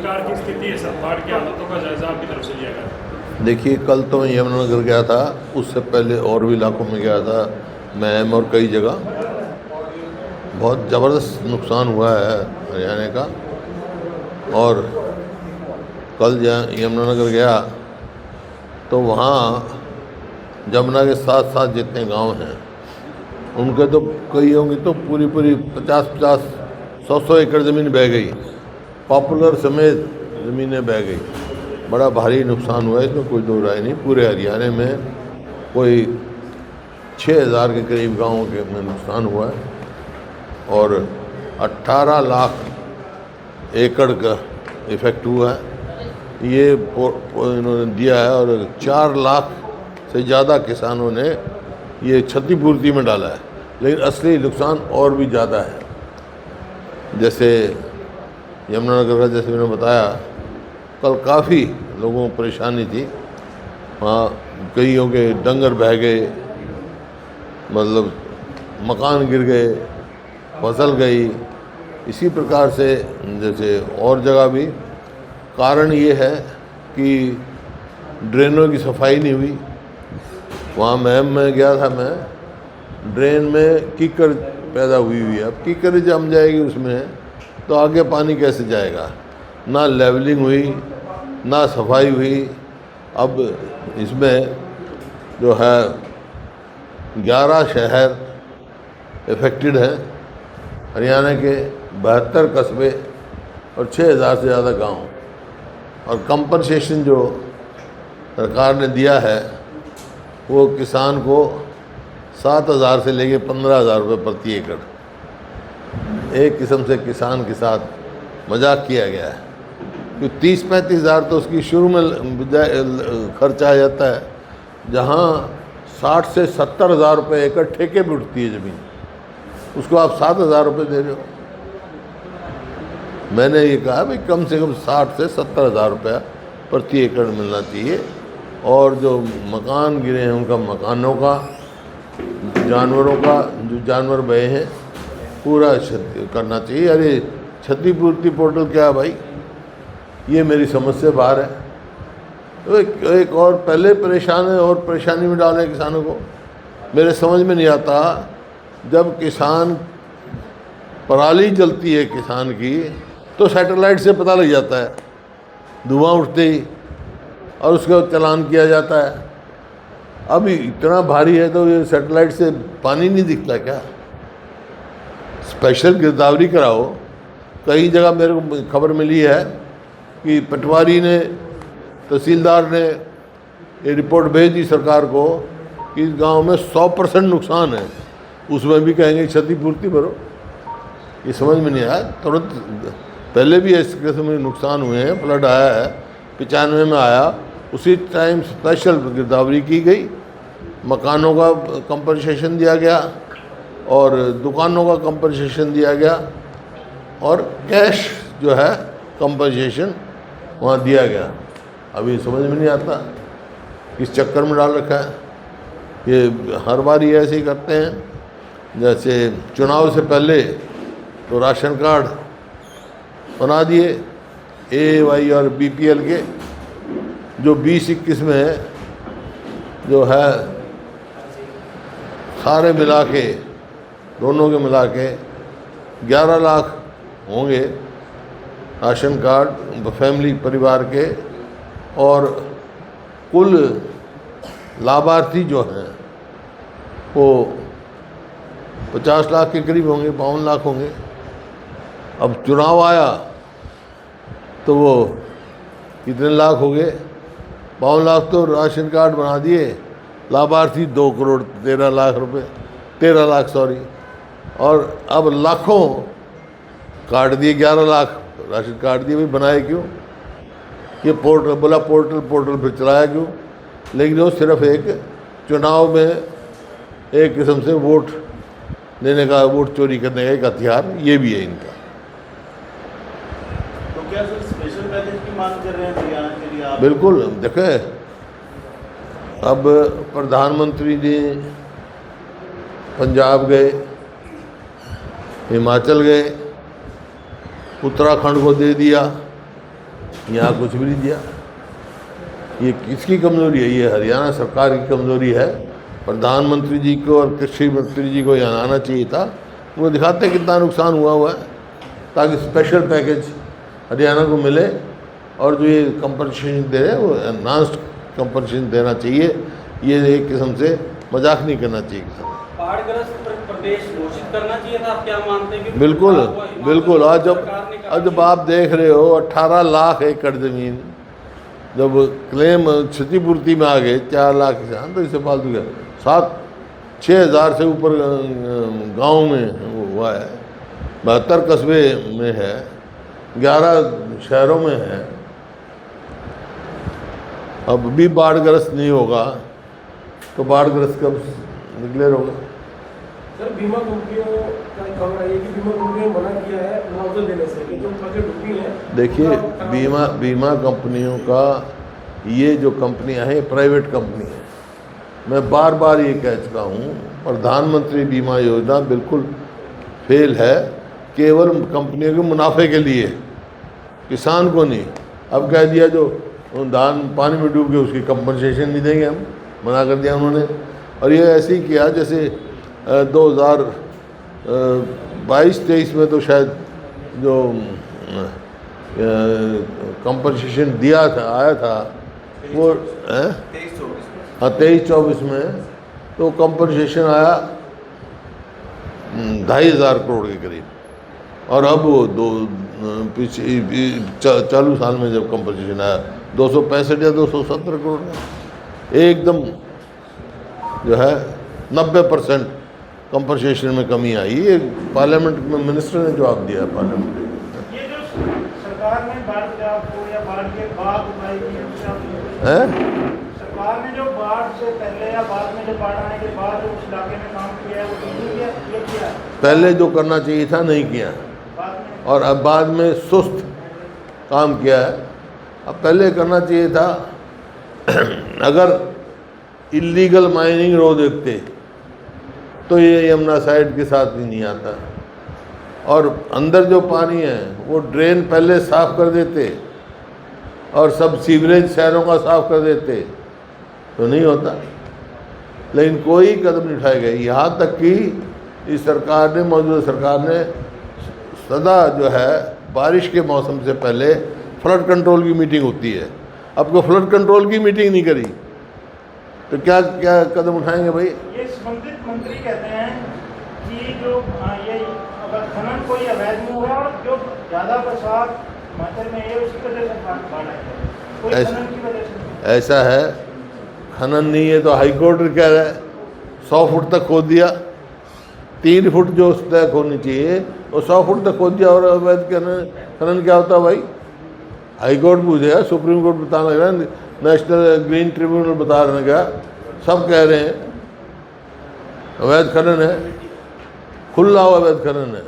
सरकार की स्थिति है सर, बाढ़ की हालातों का जायजा आपकी तरफ से लिया गया? देखिए, कल तो मैं यमुनानगर गया था, उससे पहले और भी इलाकों में गया था, मैम और कई जगह। बहुत ज़बरदस्त नुकसान हुआ है हरियाणा का। और कल यमुनानगर गया तो वहाँ जमुना के साथ साथ जितने गांव हैं उनके तो कईयों की तो पूरी 50-50, 100-100 एकड़ ज़मीन बह गई, पॉपुलर समेत ज़मीनें बह गई। बड़ा भारी नुकसान हुआ है, इसमें कोई दो राय नहीं। पूरे हरियाणा में कोई 6000 के करीब गांवों के में नुकसान हुआ है और 18 लाख एकड़ का इफ़ेक्ट हुआ है, ये इन्होंने दिया है। और 4 लाख से ज़्यादा किसानों ने ये क्षतिपूर्ति में डाला है, लेकिन असली नुकसान और भी ज़्यादा है। जैसे यमुनानगर का, जैसे मैंने बताया, कल काफ़ी लोगों को परेशानी थी। वहाँ कईयों के डंगर बह गए, मतलब मकान गिर गए, फसल गई। इसी प्रकार से जैसे और जगह भी कारण ये है कि ड्रेनों की सफाई नहीं हुई। वहाँ में गया था मैं, ड्रेन में कीकर पैदा हुई है। अब कीकर जम जाएगी उसमें तो आगे पानी कैसे जाएगा? ना लेवलिंग हुई, ना सफाई हुई। अब इसमें जो है 11 शहर इफ़ेक्टेड हैं, हरियाणा के 72 कस्बे और 6000 से ज़्यादा गांव। और कंपनसेशन जो सरकार ने दिया है वो किसान को 7000 से लेके 15000 रुपये प्रति एकड़। एक किस्म से किसान के साथ मजाक किया गया है, क्योंकि 30-35 हज़ार तो उसकी शुरू में खर्चा आ जाता है, जहाँ 60 से 70 हज़ार रुपये एकड़ ठेके पे उठती है ज़मीन, उसको आप 7000 रुपये दे रहे हो। मैंने ये कहा भाई कम से कम 60 से 70 हज़ार रुपया प्रति एकड़ मिलना चाहिए। और जो मकान गिरे हैं उनका, मकानों का, जानवरों का, जो जानवर बहे हैं, पूरा करना चाहिए। अरे क्षतिपूर्ति पोर्टल क्या है भाई? ये मेरी समझ से बाहर है। तो एक और पहले परेशान है और परेशानी में डाले किसानों को। मेरे समझ में नहीं आता, जब किसान पराली जलती है किसान की तो सैटेलाइट से पता लग जाता है, धुआं उठते ही, और उसका चालान किया जाता है। अब इतना भारी है तो ये सैटेलाइट से पानी नहीं दिखता क्या? स्पेशल गिरदावरी कराओ। कई जगह मेरे को खबर मिली है कि पटवारी ने, तहसीलदार ने ये रिपोर्ट भेज दी सरकार को कि इस गांव में 100% नुकसान है, उसमें भी कहेंगे क्षतिपूर्ति भरो। ये समझ में नहीं आया। तुरंत पहले भी इस किस्म के नुकसान हुए हैं, फ्लड आया है, 95 में आया, उसी टाइम स्पेशल गिरदावरी की गई, मकानों का कंपनसेशन दिया गया और दुकानों का कंपनसेशन दिया गया और कैश जो है कंपनसेशन वहाँ दिया गया। अभी समझ में नहीं आता किस चक्कर में डाल रखा है। ये हर बार ये ऐसे ही करते हैं। जैसे चुनाव से पहले तो राशन कार्ड बना दिए AY और BPL के, जो 20-21 में है, जो है सारे मिला के, दोनों के मिला के 11 लाख होंगे राशन कार्ड फैमिली परिवार के। और कुल लाभार्थी जो हैं वो 50 लाख के करीब होंगे, 52 लाख होंगे। अब चुनाव आया तो वो कितने लाख हो गए? 52 लाख तो राशन कार्ड बना दिए, लाभार्थी 2 करोड़ 13 लाख रुपए, 13 लाख सॉरी। और अब लाखों काट दिए, 11 लाख राशन कार्ड दिए। भाई बनाए क्यों? ये पोर्टल बोला, पोर्टल फिर चलाया क्यों? लेकिन वो सिर्फ एक चुनाव में एक किस्म से वोट लेने का, वोट चोरी करने का एक हथियार ये भी है इनका। तो क्या सर स्पेशल पैकेज की मांग कर रहे हैं हरियाणा के लिए आप? बिल्कुल। देखें, अब प्रधानमंत्री जी पंजाब गए, हिमाचल गए, उत्तराखंड को दे दिया, यहाँ कुछ भी नहीं दिया। ये किसकी कमज़ोरी है? ये हरियाणा सरकार की कमज़ोरी है। प्रधानमंत्री जी को और कृषि मंत्री जी को यहाँ आना चाहिए था, वो दिखाते हैं कितना नुकसान हुआ है, ताकि स्पेशल पैकेज हरियाणा को मिले और जो ये कंपनसेशन दे रहे हैं वो एनहांस्ड कंपनसेशन देना चाहिए। ये एक किस्म से मजाक नहीं करना चाहिए। बाढ़ग्रस्त प्रदेश घोषित करना चाहिए था, आप क्या मानते हैं? कि बिल्कुल बिल्कुल। आज सरकार ने कहा जब आप देख रहे हो 18 लाख एकड़ ज़मीन जब क्लेम क्षतिपूर्ति में आ गए 4 लाख किसान, तो इससे फालतू गया 7-6 हज़ार से ऊपर गांव में हुआ है, 72 कस्बे में है, 11 शहरों में है। अब भी बाढ़ग्रस्त नहीं होगा तो बाढ़ग्रस्त कब डिक्लेयर होगा? सर बीमा कंपनियों का खबर आई है कि बीमा कंपनियों ने मना किया है मुआवजा देने से, कि जो फसलें डूबी हैं। देखिए बीमा कंपनियों का, ये जो कंपनियां हैं प्राइवेट कंपनी है। मैं बार बार ये कह चुका हूँ, प्रधानमंत्री बीमा योजना बिल्कुल फेल है, केवल कंपनियों के मुनाफे के लिए, किसान को नहीं। अब कह दिया जो धान पानी में डूब गए उसकी कंपनसेशन नहीं देंगे, हम मना कर दिया उन्होंने। और ये ऐसे ही किया जैसे 2022-23 में तो शायद जो कंपनसेशन दिया था, आया था वो 23-24 में तो कंपनसेशन आया 2,500 करोड़ के करीब। और अब वो चालू साल में जब कंपनसेशन आया 265 या 270 करोड़ का, एकदम जो है 90% कंपनसेशन में कमी आई। ये पार्लियामेंट में मिनिस्टर ने जवाब दिया पार्लियामेंट में। ये जो सरकार ने बाढ़ को या बाढ़ के बाद उपाय किए हैं, सरकार ने जो बाढ़ से पहले या बाद में जो बाढ़ आने के बाद जो उस इलाके में काम किया है वो नहीं किया, ये किया पहले जो करना चाहिए था नहीं किया, बाद में। और अब बाद में सुस्त काम किया है। अब पहले करना चाहिए था अगर इलीगल माइनिंग रोक देते तो ये यमुना साइड के साथ भी नहीं आता, और अंदर जो पानी है वो ड्रेन पहले साफ़ कर देते और सब सीवरेज शहरों का साफ़ कर देते तो नहीं होता। लेकिन कोई कदम नहीं उठाए गए। यहाँ तक कि इस सरकार ने, मौजूदा सरकार ने सदा जो है बारिश के मौसम से पहले फ्लड कंट्रोल की मीटिंग होती है, अब को फ्लड कंट्रोल की मीटिंग नहीं करी तो क्या क्या कदम उठाएंगे भाई? ये संबंधित मंत्री कहते हैं कि जो ये अगर खनन कोई अवैध में हुआ और जो ज़्यादा बरसात हिमाचल में है उसकी वजह से बाढ़ आई है, कोई खनन की वजह से। ऐसा है, खनन नहीं है तो हाईकोर्ट कह रहा है 100 फुट तक खोद दिया, 3 फुट जो उस तक होनी चाहिए वो 100 फुट तक खोद दिया। और अवैध खनन क्या होता है भाई? हाईकोर्ट पूछेगा, सुप्रीम कोर्ट बताने लग रहा है, नेशनल ग्रीन ट्रिब्यूनल बता रहे हैं, क्या सब कह रहे हैं अवैध खनन है, खुला हुआ अवैध खनन है।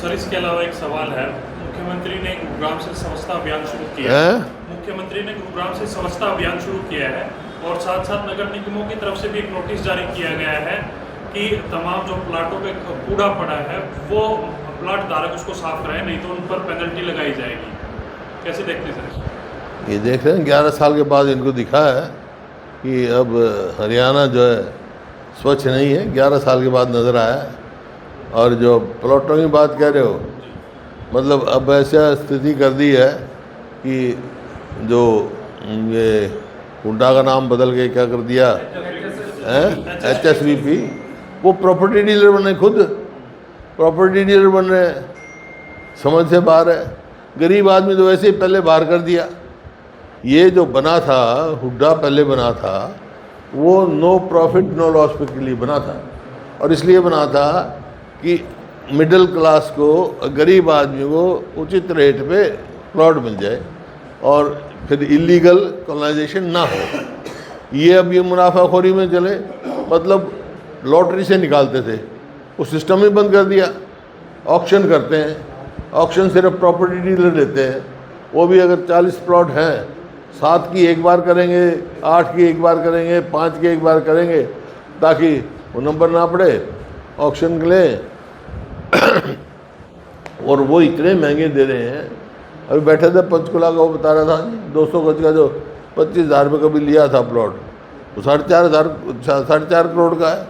सर इसके अलावा एक सवाल है, मुख्यमंत्री ने गुरुग्राम से स्वच्छता अभियान शुरू किया है। मुख्यमंत्री ने गुरुग्राम से स्वच्छता अभियान शुरू किया है और साथ साथ नगर निगमों की तरफ से भी एक नोटिस जारी किया गया है कि तमाम जो प्लाटों पे कूड़ा पड़ा है वो प्लाट धारक उसको साफ कराए, नहीं तो उन पर पेनल्टी लगाई जाएगी। कैसे देखते हैं सर? ये देख रहे हैं 11 साल के बाद इनको दिखा है कि अब हरियाणा जो है स्वच्छ नहीं है, 11 साल के बाद नज़र आया है। और जो प्लॉटों की बात कह रहे हो, मतलब अब ऐसा स्थिति कर दी है कि जो ये हुड्डा का नाम बदल के क्या कर दिया है, HSVP, वो प्रॉपर्टी डीलर बने, खुद प्रॉपर्टी डीलर बन रहे हैं, समझ से बाहर है। गरीब आदमी तो वैसे ही पहले बाहर कर दिया। ये जो बना था हुड्डा पहले बना था वो नो प्रॉफिट नो लॉस के लिए बना था, और इसलिए बना था कि मिडिल क्लास को, गरीब आदमी को उचित रेट पे प्लॉट मिल जाए और फिर इलीगल कॉलोनाइजेशन ना हो। ये अब ये मुनाफाखोरी में चले, मतलब लॉटरी से निकालते थे, वो सिस्टम ही बंद कर दिया। ऑक्शन करते हैं, ऑक्शन सिर्फ प्रॉपर्टी डीलर लेते हैं, वो भी अगर 40 प्लॉट हैं 7 की एक बार करेंगे, 8 की एक बार करेंगे, 5 की एक बार करेंगे, ताकि वो नंबर ना पड़े, ऑक्शन के लिए। और वो इतने महंगे दे रहे हैं, अभी बैठे थे पंचकुला का, वो बता रहा था 200 गज का जो 25,000 रुपये कभी लिया था प्लॉट, वो 4.5 करोड़ का है।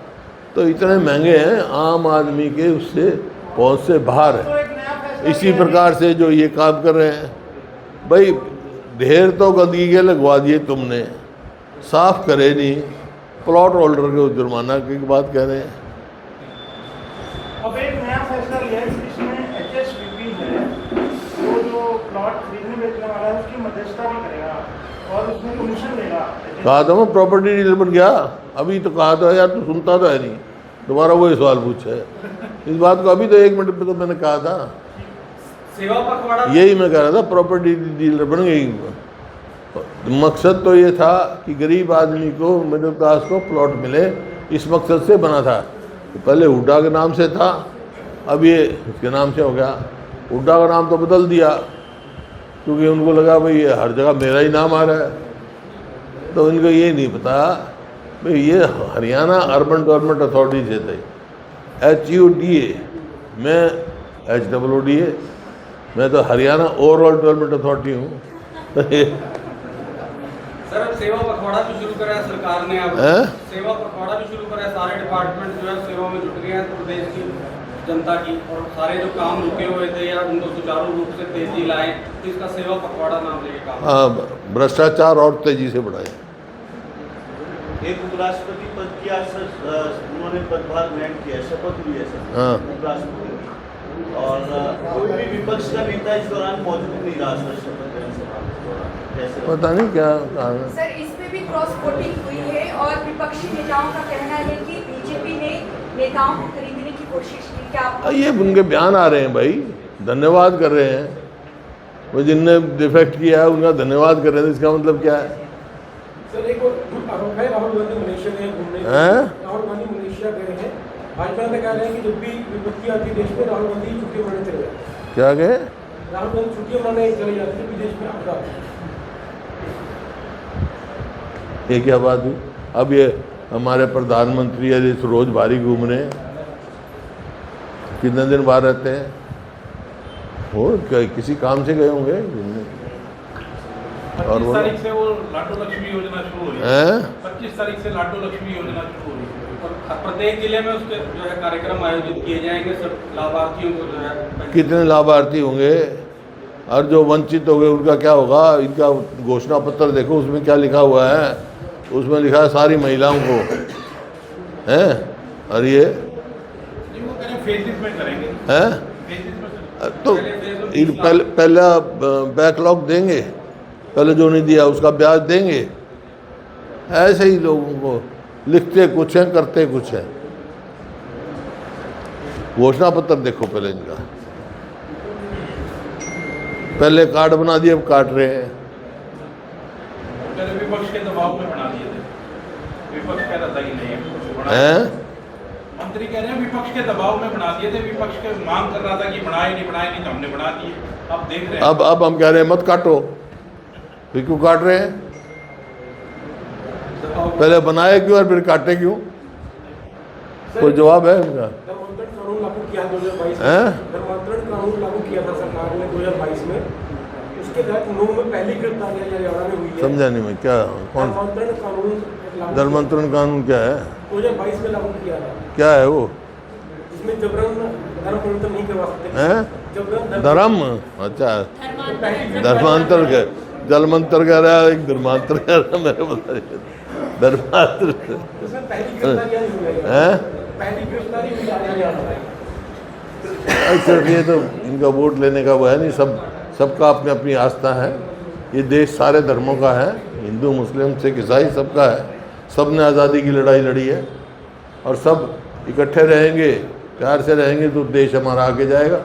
तो इतने महंगे हैं, आम आदमी के उससे पहुँच से बाहर तो है। एक नया फैसला इसी लिया प्रकार से जो ये काम कर रहे हैं, भाई ढेर तो गंदगी के लगवा दिए तुमने, साफ करे नहीं, प्लॉट होल्डर के जुर्माना की बात कह रहे हैं। अब एक नया फैसला लिया है जिसमें HSBB है, वो जो प्लॉट खरीदने बेचने वाला है उसकी मध्यस्थता भी करेगा और उसमें कमीशन देगा। कहा था मैं प्रॉपर्टी डीलर बन गया, अभी तो कहा था यार, तू सुनता तो है नहीं, दोबारा वही सवाल पूछे इस बात को। अभी तो 1 मिनट पे तो मैंने कहा था, सेवा पखवाड़ा यही मैं कह रहा था, प्रॉपर्टी डीलर बन गई। मकसद तो ये था कि गरीब आदमी को, मिडिल क्लास को प्लॉट मिले, इस मकसद से बना था। तो पहले हुड्डा के नाम से था, अब ये इसके नाम से हो गया। हुड्डा का नाम तो बदल दिया क्योंकि उनको लगा भाई ये हर जगह मेरा ही नाम आ रहा है, तो इनको ये नहीं पता भाई ये हरियाणा अर्बन डेवलपमेंट अथॉरिटी से थे, HUDA, मैं HOODA, मैं तो हरियाणा ओवरऑल डेवलपमेंट अथॉरिटी हूँ। सर अब सेवा पखवाड़ा भी शुरू करा है सरकार ने, अब हैं? सेवा पखवाड़ा भी शुरू करा है, सारे डिपार्टमेंट जो है सेवा में जुट गए हैं प्रदेश की जनता की, और सारे जो काम रुके हुए थे या उनको सुचारू रूप से तेजी लाए, तो इसका सेवा पखवाड़ा नाम लेके काम। हाँ, भ्रष्टाचार और तेजी से बढ़ाए। एक उपराष्ट्रपति पद की आज उन्होंने पदभार ग्रहण किया, शपथ ली है सर हाँ। उपराष्ट्रपति, और कोई भी विपक्ष का नेता इस दौरान मौजूद नहीं रहा सर शपथ ग्रहण सभा में। कैसे पता नहीं क्या कारण है। सर इसमें भी क्रॉस वोटिंग हुई है और विपक्षी नेताओं का कहना है कि बीजेपी ने नेताओं को खरीदने की कोशिश की। क्या आप ये उनके बयान आ रहे हैं भाई, धन्यवाद कर रहे हैं वो, जिनने डिफेक्ट किया है उनका धन्यवाद कर रहे हैं, इसका मतलब क्या है? सर एक और आरोप है, राहुल गांधी मलेशिया गए घूमने, हैं? राहुल गांधी मलेशिया गए हैं, भाजपा ने कह रहे हैं कि जब भी विपत्ति आती है देश में राहुल गांधी छुट्टी मनाने चले जाते हैं। क्या कहे? राहुल गांधी छुट्टी मनाने चले जाते हैं विदेश में आपदा। ये क्या बात हुई? अब ये हमारे प्रधानमंत्री यदि रोज भारी घूम रहे हैं, कितने दिन बाहर रहते हैं वो, किसी काम से गए होंगे घूमने। और 25 वो तारीख से वो लाडो लक्ष्मी योजना शुरू हो रही है। हैं? 25 तारीख से लाडो लक्ष्मी योजना शुरू हो रही है। और प्रत्येक जिले में उसके जो है कार्यक्रम आयोजित किए जाएंगे, सब लाभार्थियों को जो है कितने लाभार्थी होंगे और जो वंचित हो गए उनका क्या होगा? इनका घोषणा पत्र देखो, उसमें क्या लिखा हुआ है? उसमें लिखा है सारी महिलाओं को, हैं? और ये जी वो करें फेजेस में करेंगे, हैं? फेजेस में। तो पहला बैकलॉग देंगे, पहले जो नहीं दिया उसका ब्याज देंगे। ऐसे ही लोगों को लिखते कुछ हैं, करते कुछ हैं। घोषणा पत्र देखो पहले इनका, पहले कार्ड बना दिए, अब काट रहे हैं। पहले विपक्ष के दबाव में बना दिए थे, विपक्ष कह रहा था कि नहीं बना। हैं? मंत्री कह रहे हैं विपक्ष के दबाव में बना दिए थे, विपक्ष के मांग कर रहा था कि बनाए नहीं तो हमने बना दिए। अब देख रहे हैं, अब हम कह रहे हैं मत काटो, फिर क्यों काट रहे हैं? पहले बनाए क्यों और फिर काटे क्यों? कोई जवाब है इनका? धर्मांतरण कानून लागू किया 2022 में। हैं? धर्मांतरण कानून लागू किया था सरकार ने 2022 में, उसके तहत नूह में पहली गिरफ्तारी हरियाणा में हुई है। समझा नहीं मैं, क्या कौन? धर्मांतरण कानून लागू धर्मांतरण कानून क्या है? 2022 में लागू किया था, क्या है वो? इसमें जबरन धर्म परिवर्तन नहीं करवा सकते। हैं? जबरन धर्म? अच्छा, धर्मांतर के जलमंत्र कह रहा है, एक धर्मांतर कह रहा है, मेरे बता धर्मांतर उसमें पहली गिरफ्तारी हुई है। हैं? पहली गिरफ्तारी हुई हरियाणा में। सिर्फ ये तो इनका वोट लेने का वो है नहीं, सबका अपनी अपनी आस्था है। ये देश सारे धर्मों का है, हिंदू मुस्लिम सिख ईसाई सबका है, सब ने आज़ादी की लड़ाई लड़ी है और सब इकट्ठे रहेंगे, प्यार से रहेंगे तो देश हमारा आगे जाएगा।